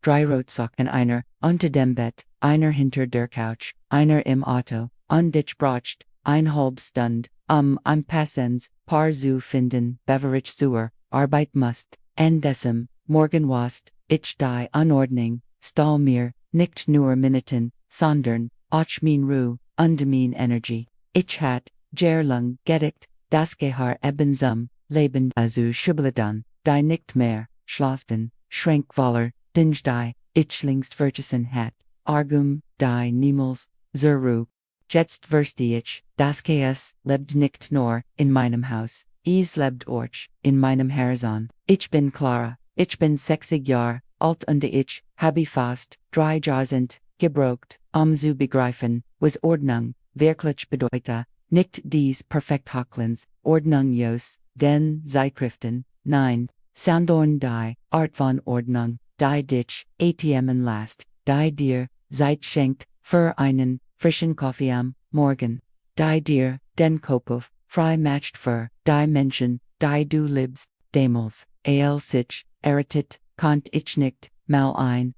drei Rotsocken einer, unter dem Bett, einer hinter der Couch, einer im Auto, und ich braucht, ein halb Stund, ein Passens, paar zu finden, beverage zur, Arbeit must, en diesem, morgen wast, ich die Anordnung, stall mir, nicht nur Minuten, sondern, auch mein Ruhe, und mein Energie. Ich hat, Jahrelang gedickt, das Gehör eben zum Leben also Schubladen, die nicht mehr, schlossen, Schränkwaller, Dinge die, ich längst vergessen hat, Argum, die niemals, zur Ruhe. Jetzt verste ich, das Chaos lebt nicht nur in meinem Haus, es lebt auch in meinem Herzen. Ich bin Clara, ich bin 60 Jahre alt und ich habe fast 3000 gebraucht, zu begreifen, was Ordnung wirklich bedeutet, nicht dies perfekt Hochlands, Ordnung jos, den Zeitschriften, nein, sondern die Art von Ordnung, die dich ATMen last, die dir Zeit schenkt für einen frischen Kaffee am Morgen, die dir den Kopf frei macht für die Menschen, die du liebst, damals, sich errettet, konnt ich nicht, mal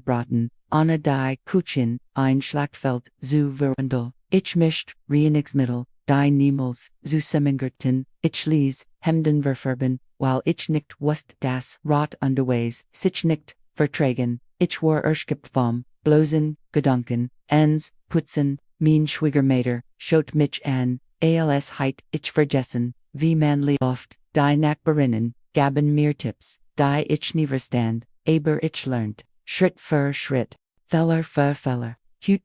braten, ohne die Kuchen, ein Schlachtfeld zu verwandeln, ich mischt, Reinigungsmittel, die niemals, zusammengerten, ich ließ, Hemden verfärben, weil ich nicht wusste, dass Rot underways, sich nicht, vertragen, ich war erschöpft vom, bloßen, Gedanken, ens, putzen, mein Schwiegermater, schaut mich an, als heit, ich vergessen, wie manly oft, die Nachbarinnen, gaben mir Tipps, die ich nie verstand, aber ich lernt, Schritt für Schritt, Feller für Feller,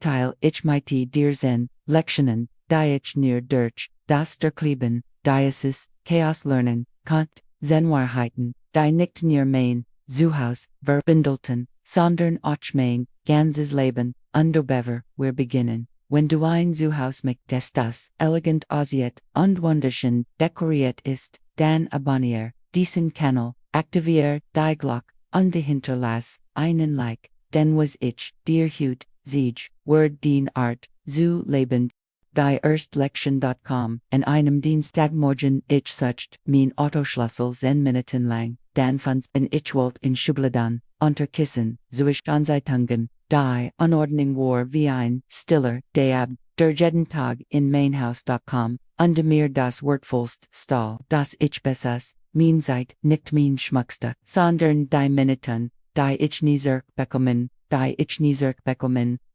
teile ich mighty dir zen, Lektionen, die ich near durch, das Durchleben, Dieses, Chaos lernen, Kant, Zen-Wahrheiten, die nicht near mein, Zuhause, verbindelten, sondern auch mein, ganzes Leben, underbever, wir beginnen. Wenn du ein Zuhause möchtest, das elegant aussieht und wunderschön dekoriert ist, dann abonniere diesen Kanal, aktiviere die Glocke und hinterlass einen Like, denn was ich dir hüt, sieg, word din Art, zu leben. Die Erstlektion.com, an einem Dienstagmorgen ich sucht, mein Autoschlüssel 10 Minuten lang, dann fand's en ich wollt in Schubladen, unter Kissen, zuischt Anzeitungen, die Anordnung war wie ein stiller, der jeden Tag in meinhaus.com, und mir das wertvollst stahl, das ich besaß, mein Zeit, nicht mein Schmuckstück, sondern die Minuten, die ich nie zurückbekommen,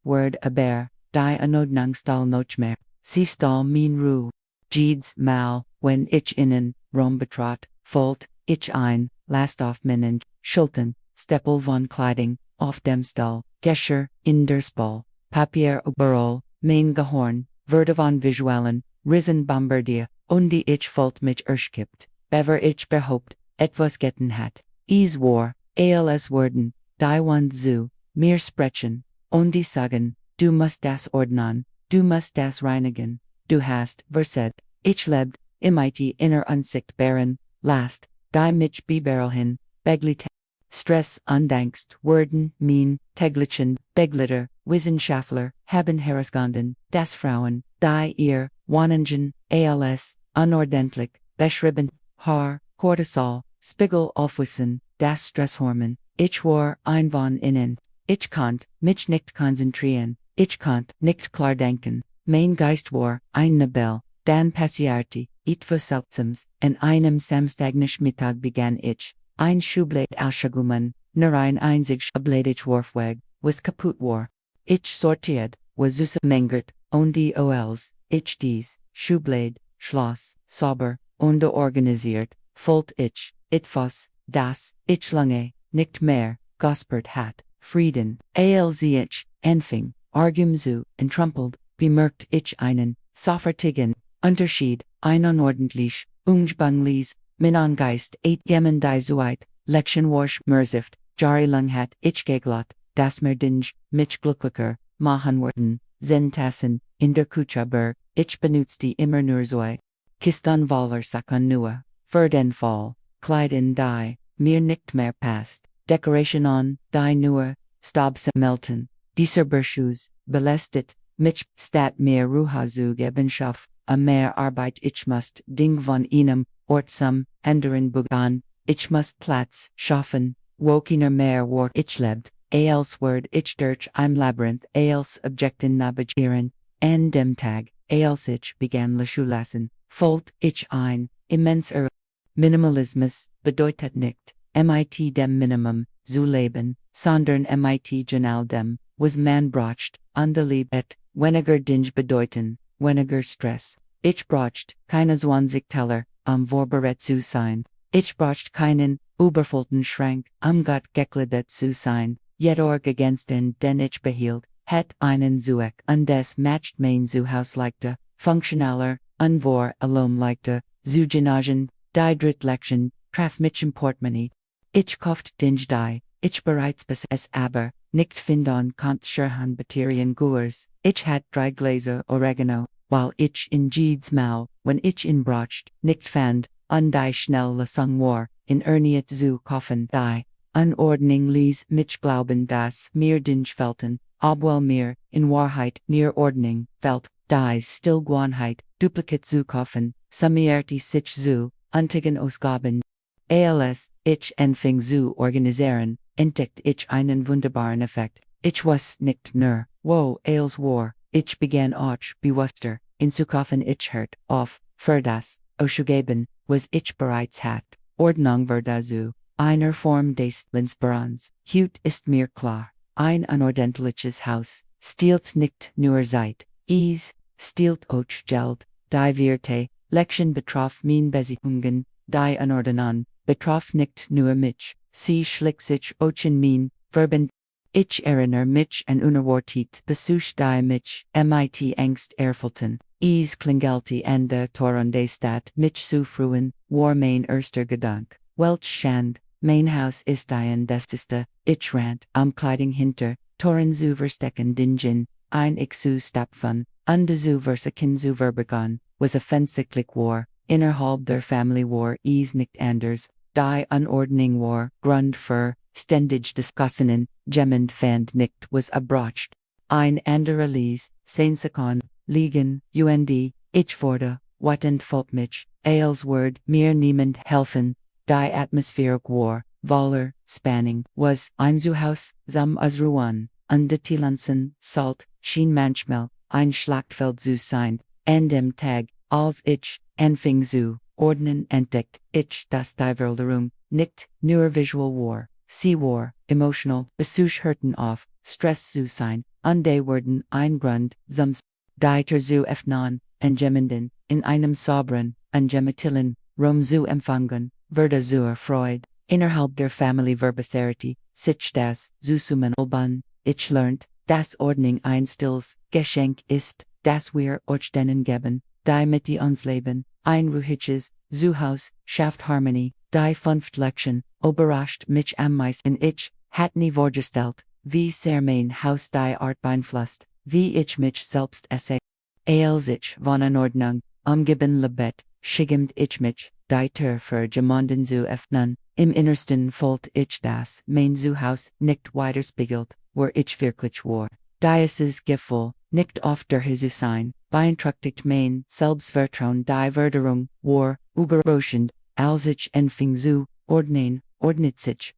word aber, die Anordnung stahl noch mehr. Sie stahl mein Ruhe. Jedes Mal, wenn ich innen, Rom betrat, folgt, ich ein, last auf meinen, Schulten, Steppel von Kleidung, auf dem Stuhl, Gescher, in der Spal, Papier überall, mein Gehorn, Wörter von Visuellen, Risen bombardier, und die ich folgt mich erschkippt, bever ich behaupt, etwas getten hat. Es war, als worden, die Wand zu, mir sprechen, und die sagen, du musst das ordnen. Du musst das reinigen, du hast, verset, ich lebt, imitie inner unsichtbaren, last, die mich beberlhin, beglit, Stress undankst, worden, mein, täglichen, beglitter, Wissenschaftler, haben herausgefunden, dass Frauen, die ihr, Wohnungen, als, unordentlich, beschrieben, Haar, Cortisol, Spiegel aufwissen, das Stresshormon, ich war, ein von innen, ich konnt, mich nicht konzentrieren. Ich konnt nicht klar denken, mein Geist war, ein Nabel, dann passierte, etwas Seltsames, an einem Samstagnachmittag begann ich, ein Schublade auszugummern, nur ein einzig Schublade Wurfweg, was kaputt war. Ich sortiert, was zusammengert, und die Ols, ich dies, Schublade, Schloss, sauber, und organisiert, folgt ich, etwas, das, ich lange, nicht mehr, gospert hat, Frieden, als ich, anfing. Argumzu, entrumpelt, bemerkt ich einen, soffertigen, Unterschied, ein unordentlich, ungebanglis, mein Geist jemen die Zuheit, Lektion warsch mersift, Jahrelang hat ich geglaubt, dass mir dinge, mich glücklicher, machen worden, Zentassen, in der Kutschaber, ich benutzte immer nur Zoi. Kistan Waller Sakan Nua, für den Fall, Kleid in die, mir nicht mehr passt, Decoration on, die nur, Stabs melten. Dieser Berschuss, belästet, mich stat mehr Ruhe geben schaff, a mehr Arbeit ich must Ding von einem, Ort zum, anderen begann, ich must Platz schaffen, wo keiner mehr Wort ich lebt, als Word ich durch ein Labyrinth als Objekten navigieren, en dem Tag, als ich begann la Schulassen, folgt ich ein, immenser Minimalismus bedeutet nicht, mit dem Minimum, zu leben, sondern mit genau dem, was man braucht, an der Liebe, weniger Dinge bedeuten, weniger Stress. Ich braucht keine 20 Teller, vorbereitet zu sein. Ich braucht keinen, überfüllten Schrank, Gott gekleidet zu sein. Jeder Gegenstand, den ich behielt, hat einen Zweck, und des matcht mein Zuhause leichter, funktionaler, und vor allem leichter, zu genagen, die Drittlektion, traf mich im Portemonnaie. Ich kauft Dinge die, ich bereits es aber, nicht finden konnte scherhan Batterien Gurs, ich hat 3 Gläser Oregano, while ich in Jeeds Mau, when ich in braucht, nicht fand, und die schnell Lesung war, in Erniet zu kaufen die. Unordning ließ mich glauben, dass mir Dinge fehlten, obwohl mir, in Wahrheit, near Ordnung, fehlt, die Stillgewohnheit, Duplicate zu kaufen, summierte sich zu, untigen Ausgaben. Als ich anfing zu organisieren, entdeckt ich einen wunderbaren Effekt. Ich was nicht nur, wo als war, ich begann auch bewusster, in zu kaufen ich hört auf, für das, auszugeben, was ich bereits hat. Ordnung wurde zu einer Form des Lebensfreudes. Heute ist mir klar, ein unordentliches Haus stiehlt nicht nur Zeit, es stiehlt auch Geld, die vierte Lektion betraf mein Besitzungen, die Unordnung betraf nicht nur mich, sie schlägt sich auch in mein Verben. Ich erinnere mich an unerwartet Besuch die mich mit Angst erfüllten. Es klingelte an der Toren der Stadt mich zu freuen, war mein erster Gedanke. Welch Schand, mein Haus ist ein Destiste, ich rant am Kleiding hinter, Toren zu verstecken dingen, ein ich zu stapfen, und zu versaken zu verbegon, was offensichtlich war, innerhalb der Family war es nicht anders, die Unordnung war, Grund für, ständig Diskussionen, jemand fand nicht was braucht. Ein anderer ließ, 10 Sekunden, liegen, ich wurde, wat entfällt mich, als Word mir niemand helfen, die Atmosphäre war, voller Spannung, was ein Zuhause, zum Ausruhen, und die Tilanzen, Salt, schien manchmal, ein Schlachtfeld zu sein, an dem Tag, als ich, anfing zu ordnen entdeckt, ich das die Veränderung, nicht nur visual war, sie war, emotional, Besuch hörten auf, Stress zu sein, und die wurden ein Grund, zum die zu öffnen, und jemanden, in einem sauberen, und gemitteln, Raum zu empfangen, wurde zur Freude, innerhalb der Family Verbosity, sich das, zu summen alban, ich lernt, dass Ordnung ein stilles Geschenk ist, das wir euch denen geben, die mit uns leben, ein ruhiges Zuhause schafft Harmonie, die 5. Lektion, überrascht mich am meisten ich, hat nie vorgestellt, wie sehr mein Haus die Art beeinflusst, wie ich mich selbst esse. Als ich von Anordnung, umgeben lebet, schiggemt ich mich, die Tür für jemanden zu öffnen, im Innersten fühlt ich das, mein Zuhause nicht widerspiegelt, wo ich wirklich war. Dieses Gefühl, nicht oft der zu sein, beeinträchtigt mein Selbstvertrauen die Veränderung war, überraschend, als ich anfing zu ordnen, ordnet sich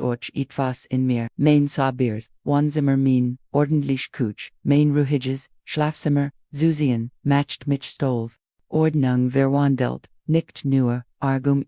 auch etwas in mir, mein sauberes, Wohnzimmer mein, ordentlich Couch, mein ruhiges, Schlafzimmer, zu sehen, matcht mich stolz. Ordnung verwandelt, nicht nur,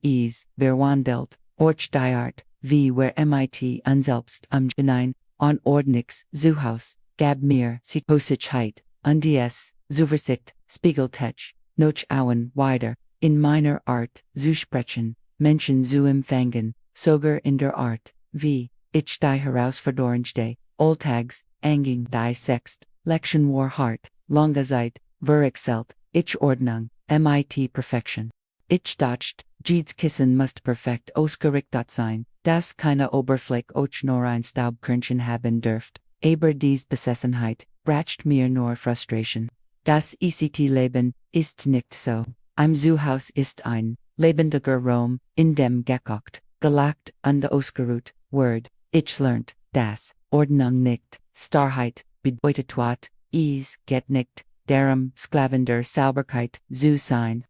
es verwandelt, auch die Art, wie wir mit uns selbst umgehen, an Ordnungs Zuhause, gab mir Sicherheit, und dies, Zuversicht, spiegeltech, noch auen weiter, in meiner Art, zu sprechen, Menschen zu empfangen, sogar in der Art, wie, ich die Herausforderung stehe, Alltags, anging die 6. Lektion war hart, lange Zeit, verexcelt, ich Ordnung, mit Perfection. Ich dachte, jedes Kissen muss perfekt ausgerichtet sein, dass keine Oberfläche auch nur ein Staubkörnchen haben dürft, aber dies Besessenheit, bracht mir nur Frustration. Das Leben ist nicht so. Ein Zuhause ist ein lebendiger Raum, in dem gekocht, gelacht und ausgeruht wird. Ich lernt, dass Ordnung nicht Starrheit bedeutet wat, es geht nicht darum, Sklaven der Sauberkeit zu sein.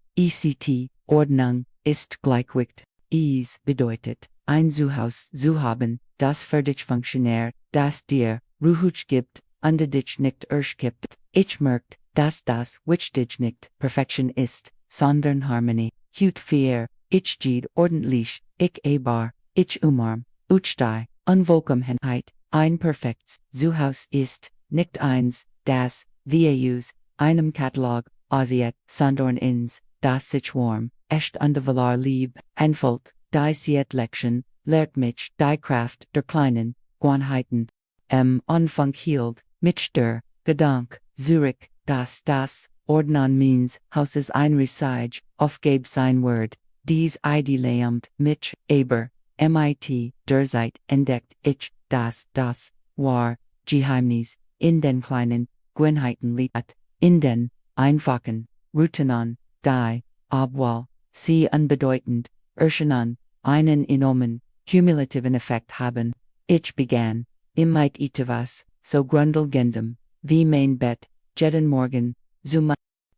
Ordnung ist Gleichgewicht. Es bedeutet, ein Zuhause zu haben, das für dich funktioniert, das dir Ruhe gibt, und dich nicht erschöpft. Ich merkt, dass das, which dich nicht Perfektion ist, sondern Harmonie. Hut vier, ich geht ordentlich, ich ebar, ich umarm, die Unvollkommenheit, ein perfektes Zuhause ist, nicht eins, das, wie aus einem Katalog, aussieht, sondern ins, das sich warm, echt und valar lieb, entfällt, die sieht Lektion, lehrt mich, die Kraft der kleinen Gewohnheiten. Anfang hielt, mich der Gedank, zurück, das, Ordnung means, Haus ist ein Reseige, aufgab sein Wort, dies Idee lähmt, mich, aber, mit, der Zeit, entdeckt, ich, das, war, Geheimnis, in den kleinen Gewohnheiten liegt, in den einfachen Routinen, die, obwohl sie unbedeutend erscheinen, einen enormen, kumulativen Effekt haben. Ich begann, mit etwas, so grundlegendem, wie mein Bett, jeden Morgen, zu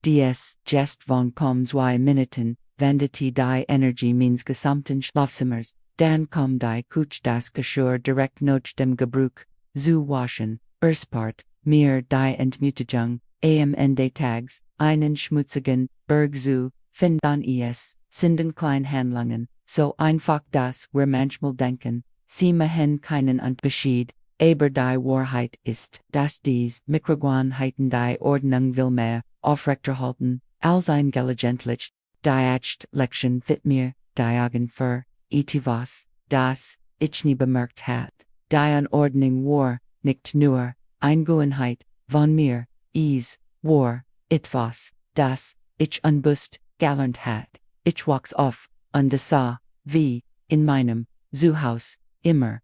dies Gest von kaum 2 Minuten, wendete die Energie meines gesamten Schlafzimmers, dann kam die Couch das Geschirr direkt nach dem Gebrauch, zu waschen, erspart, mir die Entmutigung, am Ende Tags, einen schmutzigen Berg zu finden es, sind Kleinhandlungen, so einfach dass wir manchmal denken, sie machen keinen Unterschied, aber die Wahrheit ist, dass dies Mikrogewohnheiten die Ordnung will mehr aufrechterhalten, als ein gelegentlich, die Lektion fit mir, die Augen für, etwas, das, ich nie bemerkt hat, die Anordnung war, nicht nur, eine Gewohnheit, von mir, war, etwas, das, ich unbewusst, gelernt hat, ich wachs auf, und sah, wie, in meinem, Zuhause, immer,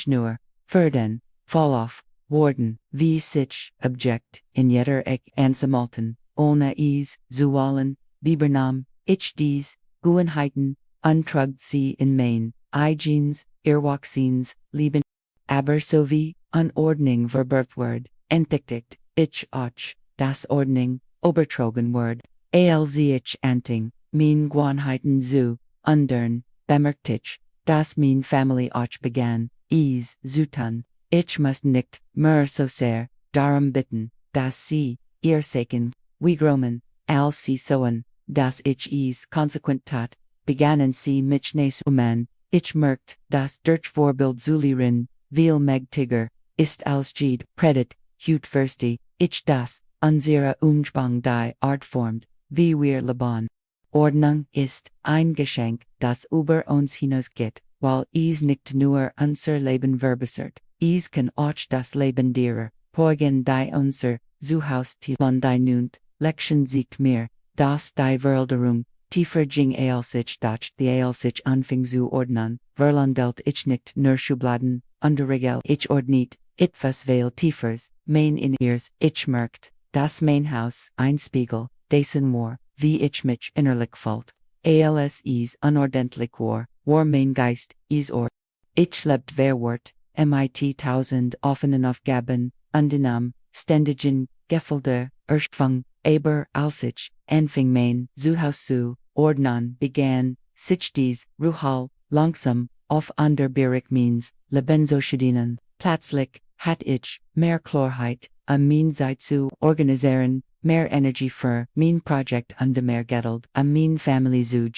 nur, Frieden, Vorlauf, worden, wie sich, Objekt, in jeder Eck anzumalten, ohne zu wollen, übernahm, ich dies, Gewohnheiten, untrugt sie in mein, Eigens, Irwachsens, Leben, aber so wie, Unordnung verbirgt word, entdeckt, ich auch, das Ordnung, übertragen word, als ich anting, mein Gewohnheiten zu, undern, bemerkt ich, dass mein Family auch begann, zu tun. Ich muss nicht mehr so sehr darum bitten, dass sie, ihr Segen, wie Gromen, als sie soen, dass ich konsequent tat, begannen sie mich zu umen, ich merkt, dass durch Vorbild Zulirin, viel mächtiger, ist als jede Predigt, hut versti, ich das, unsere Umspang die Art formt, wie wir leben. Ordnung ist ein Geschenk, das über uns hinausgeht, weil nicht nur unser Leben verbessert, kann auch das Leben derer, porgen die unser Zuhause teilen die nunt, Lektion sieht mir, dass die Veränderung, tiefer ging als ich dachte, die als ich anfing zu ordnen, verlandelt ich nicht nur Schubladen, Regel ich ordnet, etwas veel tiefers, mein Inners, ich merkt, dass mein Haus ein Spiegel, dessen war, wie ich mich innerlich falt, als unordentlich war mein Geist, ich lebt verwort, mit tausend offenen Aufgaben, undenam, ständigen, Gefühle, Erschöpfung, aber als ich, anfing mein Zuhause zu ordnen begann, sich dies, Ruhal, langsam, auf underbierig means, Lebensoschedinen, plötzlich, hat ich, mehr Klarheit, mein Zeit zu organisieren, mehr Energie für mein Projekt und mehr Geld, mein Family zu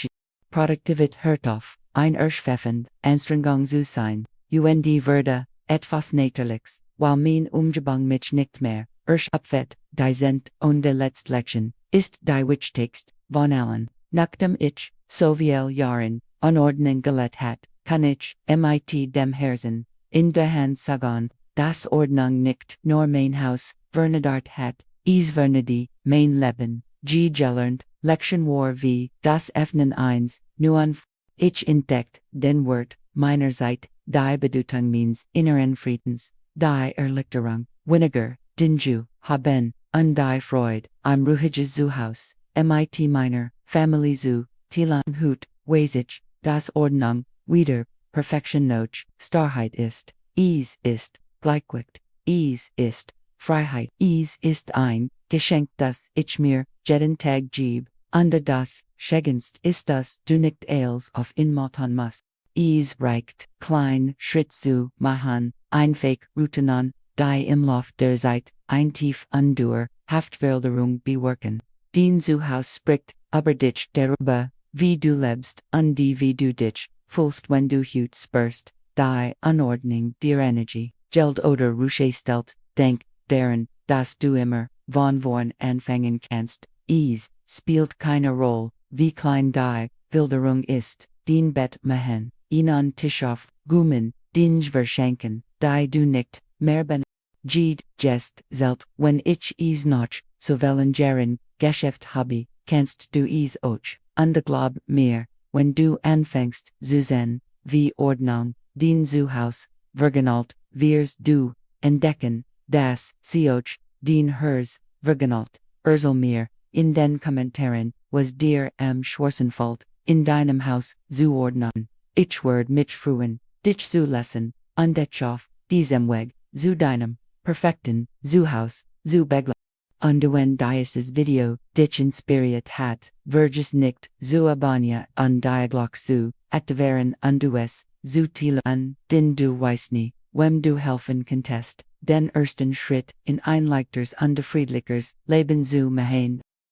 Produktivität hört auf, ein erschöpfend, Anstrengung zu sein, würde, etwas Näterliches, weil mein Umgebung mich nicht mehr, erschöpft, die sind, und die letzte Lektion, ist die wichtigste, von allen, nachdem ich, so viel Jahren, Unordnung gelebt hat, kann ich, mit dem Herzen, in der Hand sagen, dass Ordnung nicht nur mein Haus, verändert hat, vernedi, mein Leben, gelernt, Lektion war wie, das Öffnen eins, nuan, ich entdeckt, den Wort, meinerseits, die Bedeutung meines inneren Friedens, die Erleichterung, weniger, Dinju, haben, und die Freude, am ruhiges Zuhause, mit meiner Family zu teilen hut, weiß ich, dass Ordnung, wieder, Perfektion noch, Starrheit ist, ist, Gleichgewicht, ist, Freiheit, ist ein, Geschenk das ich mir, jeden Tag gebe, und das, schönst ist das du nicht als auf inmalten musst. reicht, klein, Schritt zu machen, Einweg, Routen, die im Lauf der Zeit, ein tief Undur, Haftveränderung bewirken. Den Zuhause spricht, aber dich darüber, wie du lebst, und die wie du dich fühlst, wenn du heute spürst, die Anordnung der Energie, Geld oder Ruhe stellt, denk daran, dass du immer, von vorn anfangen kannst, spielt keine Rolle, wie klein die Wilderung ist, den Bett machen, ihnen Tisch auf, Gumen, den verschenken, die du nicht mehr jest, zelt, wenn ich noch, so wellen jaren, Geschäft habe, kannst du auch, und glaub mir, wenn du anfängst zu sehen, wie Ordnung, den Zuhause, vergenalt, wirst du entdecken, dass auch den Hers, vergenalt, mir, in den Kommentaren, was dir am Schwarzenfeld, in deinem Haus, zu ordnen. Ich werde mich freuen, dich zu lassen, und dich auf diesem Weg, zu deinem perfekten Zuhause, zu begleiten. Und wenn dieses Video dich inspiriert hat, vergiss nicht, zu abonnieren und die Glocke zu aktivieren und es zu teilen, denn du weißt nie, wem du helfen kannst, den ersten Schritt in ein leichters und friedlicheres Leben zu machen.